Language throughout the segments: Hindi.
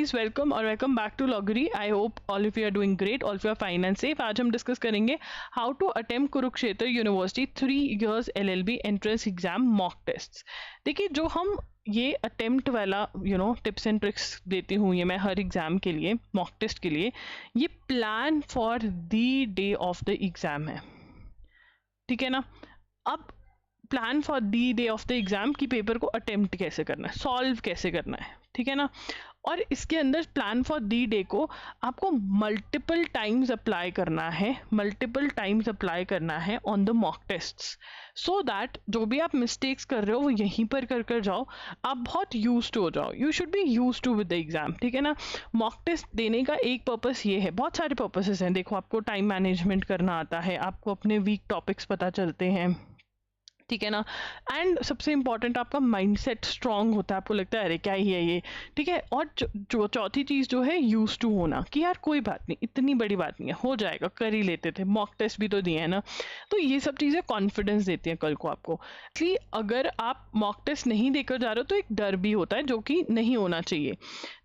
Please welcome or welcome back to Loggery. I hope all of you are doing great, all of you are fine and safe. आज हम डिस्कस करेंगे how to attempt Kurukshetra university 3 years LLB entrance exam mock test. देखिए, जो हम ये अटेम्प्ट वाला टिप्स एंड ट्रिक्स देती हूँ ये मैं हर एग्जाम के लिए, मॉक टेस्ट के लिए, ये plan for the day of the exam है, ठीक है ना। अब plan for the day of the exam की पेपर को अटेम्प्ट कैसे करना है, सॉल्व कैसे करना है, ठीक है ना। और इसके अंदर प्लान फॉर दी डे को आपको मल्टीपल टाइम्स अप्लाई करना है on the mock tests, so that जो भी आप मिस्टेक्स कर रहे हो वो यहीं पर कर जाओ, आप बहुत यूज्ड हो जाओ। You should be used to with the exam, ठीक है ना। मॉक टेस्ट देने का एक पर्पस ये है, बहुत सारे पर्पसेस हैं। देखो, आपको टाइम मैनेजमेंट करना आता है, आपको अपने वीक टॉपिक्स पता चलते हैं, ठीक है ना। एंड सबसे इंपॉर्टेंट आपका माइंडसेट स्ट्रांग होता है, आपको लगता है अरे क्या ही है ये, ठीक है। और जो चौथी चीज़ जो है यूज टू होना, कि यार कोई बात नहीं, इतनी बड़ी बात नहीं है, हो जाएगा, कर ही लेते थे, मॉक टेस्ट भी तो दिए है ना। तो ये सब चीज़ें कॉन्फिडेंस देती हैं कल को आपको। इसलिए अगर आप मॉक टेस्ट नहीं देकर जा रहे हो तो एक डर भी होता है जो कि नहीं होना चाहिए,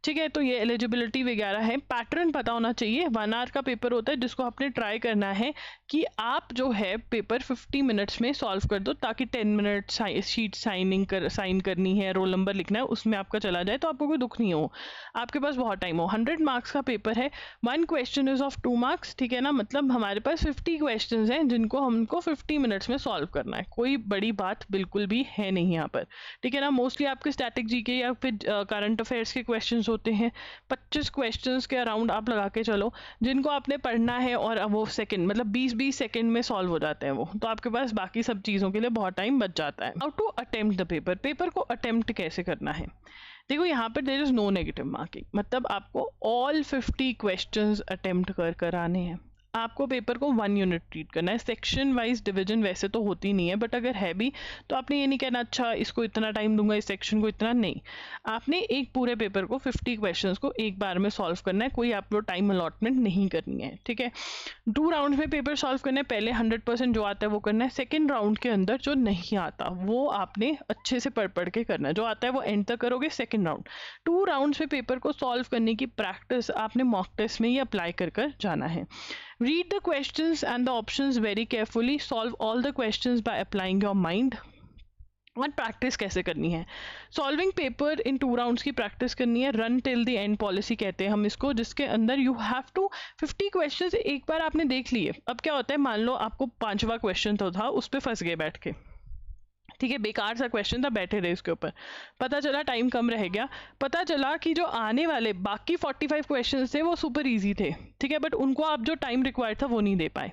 ठीक है। तो ये एलिजिबिलिटी वगैरह है, पैटर्न पता होना चाहिए। 1 hour का पेपर होता है जिसको आपने ट्राई करना है कि आप जो है पेपर 50 मिनट्स में सॉल्व कर दो, ताकि 10 मिनट शीट साइन करनी है, रोल नंबर लिखना है, उसमें आपका चला जाए तो आपको कोई दुख नहीं हो, आपके पास बहुत टाइम हो। 100 मार्क्स का पेपर है, 1 क्वेश्चन इज ऑफ 2 marks, ठीक है ना। मतलब हमारे पास 50 क्वेश्चन हैं जिनको हमको 50 मिनट्स में सॉल्व करना है। कोई बड़ी बात बिल्कुल भी है नहीं यहाँ पर, ठीक है ना। मोस्टली आपके स्टैटिक जीके या फिर करंट अफेयर्स के क्वेश्चन होते हैं, 25 क्वेश्चंस के अराउंड आप लगा के चलो, जिनको आपने पढ़ना है, और वो सेकंड मतलब 20-20 सेकंड में सॉल्व हो जाते हैं वो, तो आपके पास बाकी सब चीज़ों के लिए बहुत टाइम बच जाता है। How to attempt the paper, paper को अटेम्प्ट कैसे करना है। देखो, यहाँ पर there is no negative marking, मतलब आपको ऑल 50 क्वेश्चंस अटेम्प्ट कर आने हैं। आपको पेपर को 1 यूनिट ट्रीट करना है। सेक्शन वाइज डिवीजन वैसे तो होती नहीं है, बट अगर है भी तो आपने ये नहीं कहना अच्छा इसको इतना टाइम दूंगा, इस सेक्शन को इतना नहीं। आपने एक पूरे पेपर को 50 क्वेश्चंस को एक बार में सॉल्व करना है, कोई आपको टाइम अलॉटमेंट नहीं करनी है, ठीक है। 2 राउंड में पेपर सॉल्व करना है, पहले 100% जो आता है वो करना है, सेकेंड राउंड के अंदर जो नहीं आता वो आपने अच्छे से पढ़ के करना है, जो आता है वो एंड तक करोगे। सेकेंड राउंड 2 राउंड्स में पेपर को सॉल्व करने की प्रैक्टिस आपने मॉक टेस्ट में ही अप्लाई कर जाना है। Read the questions and the options very carefully. Solve all the questions by applying your mind. और प्रैक्टिस कैसे करनी है, सॉल्विंग पेपर इन 2 राउंड्स की प्रैक्टिस करनी है। Run till the end policy कहते हैं हम इसको, जिसके अंदर यू हैव टू 50 क्वेश्चंस एक बार आपने देख लिए। अब क्या होता है, मान लो आपको 5वां क्वेश्चन तो था, उस पर फंस गए बैठ के, ठीक है, बेकार सा क्वेश्चन था, बैठे रहे उसके ऊपर, पता चला टाइम कम रह गया, पता चला कि जो आने वाले बाकी 45 क्वेश्चन थे वो सुपर इजी थे, ठीक है, बट उनको आप जो टाइम रिक्वायर्ड था वो नहीं दे पाए।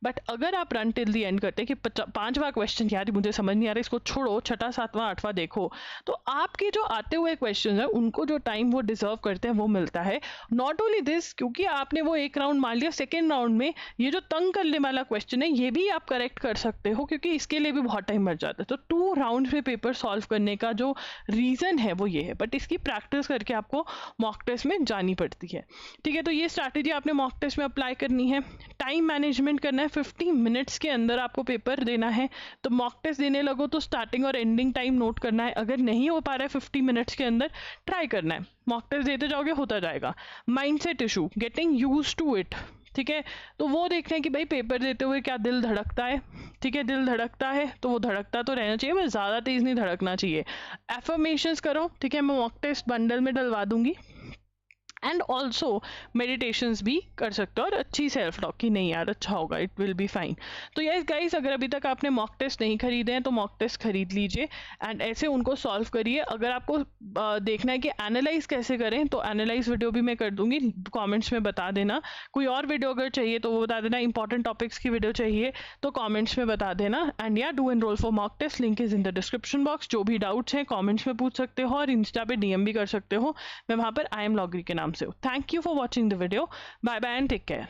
बट अगर आप रन टिल दी एंड करते कि 5वां क्वेश्चन यार मुझे समझ नहीं आ रहा, इसको छोड़ो, 6वां 7वां 8वां देखो, तो आपके जो आते हुए क्वेश्चन है उनको जो टाइम वो डिजर्व करते हैं वो मिलता है। नॉट ओनली दिस, क्योंकि आपने वो एक राउंड मान लिया, सेकेंड राउंड में ये जो तंग करने वाला क्वेश्चन है ये भी आप करेक्ट कर सकते हो, क्योंकि इसके लिए भी बहुत टाइम बच जाता है। तो 2 राउंड में पेपर सॉल्व करने का जो रीजन है वो ये है, बट इसकी प्रैक्टिस करके आपको मॉक टेस्ट में जानी पड़ती है, ठीक है। तो ये स्ट्रैटेजी आपने मॉक टेस्ट में अप्लाई करनी है। टाइम मैनेजमेंट करना है, 50 मिनट्स के अंदर आपको पेपर देना है। तो मॉक टेस्ट देने लगो तो स्टार्टिंग और एंडिंग टाइम नोट करना है, अगर नहीं हो पा रहा है 50 मिनट्स के अंदर ट्राई करना है, मॉक टेस्ट देते जाओगे होता जाएगा। Mindset issue, getting used to it, ठीक है। तो वो देखते हैं कि भाई पेपर देते हुए क्या दिल धड़कता है, ठीक है, दिल धड़कता है तो वो धड़कता तो रहना चाहिए, बस ज़्यादा तेज़ नहीं धड़कना चाहिए। एफर्मेशंस करो, ठीक है, मैं मॉक टेस्ट बंडल में डलवा दूंगी। एंड ऑल्सो मेडिटेशंस भी कर सकते हो, और अच्छी सेल्फ टॉक की नहीं यार अच्छा होगा, इट विल बी फाइन। तो यस गाइस, अगर अभी तक आपने मॉक टेस्ट नहीं खरीदे हैं तो मॉक टेस्ट खरीद लीजिए एंड ऐसे उनको सॉल्व करिए। अगर आपको देखना है कि एनालाइज कैसे करें तो एनालाइज वीडियो भी मैं कर दूंगी, कमेंट्स में बता देना। कोई और वीडियो अगर चाहिए तो वो बता देना, इंपॉर्टेंट टॉपिक्स की वीडियो चाहिए तो कॉमेंट्स में बता देना। एंड या do enroll for mock test, link is in the description box. जो भी डाउट्स हैं कॉमेंट्स में पूछ सकते हो, और इंस्टा पे DM भी कर सकते हो, मैं वहाँ पर I am Loggery के नाम से हूँ। Thank you for watching the video, bye bye and take care.